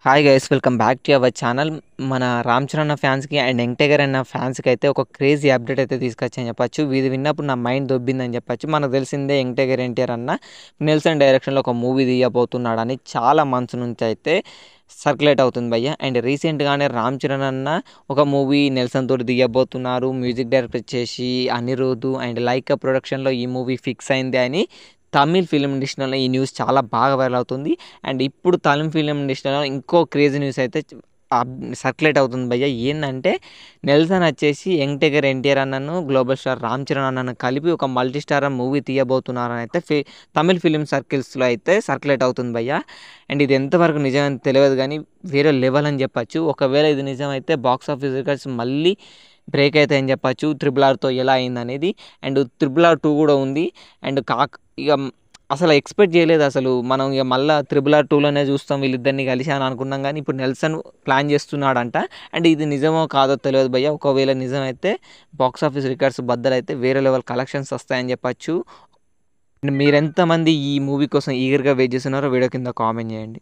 Hi guys welcome back to our channel. మన రామ్ చరణ్ అన్న ఫ్యాన్స్‌కి అండ్ యంగ్ టైగర్ అన్న ఫ్యాన్స్‌కి అయితే ఒక క్రేజీ అప్డేట్ అయితే తీసుకొచ్చని చెప్పొచ్చు. ఇది విన్నప్పుడు నా మైండ్ దొబ్బిందని చెప్పొచ్చు. మనకు తెలిసిందే యంగ్ టైగర్ ఎన్టీఆర్ అన్న నెల్సన్ డైరెక్షన్‌లో ఒక మూవీ తీయబోతున్నాడని చాలా మంత్స్ నుంచి అయితే సర్క్యులేట్ అవుతుంది భయ్య. అండ్ రీసెంట్‌గానే రామ్ చరణ్ అన్న ఒక మూవీ నెల్సన్ తోటి తీయబోతున్నారు. మ్యూజిక్ డైరెక్టర్ వచ్చేసి అనిరుద్ అండ్ లైకా ప్రొడక్షన్‌లో ఈ మూవీ ఫిక్స్ అయింది అని తమిళ్ ఫిల్మ్ ఇండస్ట్రీలో ఈ న్యూస్ చాలా బాగా వైరల్ అవుతుంది. అండ్ ఇప్పుడు తమిళ్ ఫిల్మ్ ఇండస్ట్రీలో ఇంకో క్రేజీ న్యూస్ అయితే సర్క్యులేట్ అవుతుంది భయ్య. ఏందంటే నెల్సన్ వచ్చేసి యంగ్ టైగర్ ఎన్టీఆర్ అన్నను గ్లోబల్ స్టార్ రామ్ చరణ్ అన్నను కలిపి ఒక మల్టీ స్టార్ మూవీ తీయబోతున్నారని అయితే తమిళ్ ఫిలిం సర్కిల్స్లో అయితే సర్క్యులేట్ అవుతుంది భయ్య. అండ్ ఇది ఎంతవరకు నిజమని తెలియదు కానీ వేరే లెవెల్ అని చెప్పచ్చు. ఒకవేళ ఇది నిజమైతే బాక్స్ ఆఫీస్ రికార్డ్స్ మళ్ళీ బ్రేక్ అవుతాయని చెప్పచ్చు. త్రిబుల్ ఆర్తో ఎలా అయిందనేది. అండ్ త్రిబుల్ ఆర్ 2 కూడా ఉంది. అండ్ ఇక అసలు ఎక్స్పెక్ట్ చేయలేదు అసలు. మనం ఇక మళ్ళా 'త్రిబుల్ ఆర్ 2'లోనే చూస్తాం వీళ్ళిద్దరిని కలిసి అని అనుకున్నాం కానీ ఇప్పుడు నెల్సన్ ప్లాన్ చేస్తున్నాడంట. అండ్ ఇది నిజమో కాదో తెలియదు భయ్య. ఒకవేళ నిజమైతే బాక్స్ ఆఫీస్ రికార్డ్స్ బద్దలైతే వేరే లెవెల్ కలెక్షన్స్ వస్తాయని చెప్పచ్చు. మీరెంతమంది ఈ మూవీ కోసం ఈగర్గా వెయిట్ చేస్తున్నారో వీడియో కింద కామెంట్ చేయండి.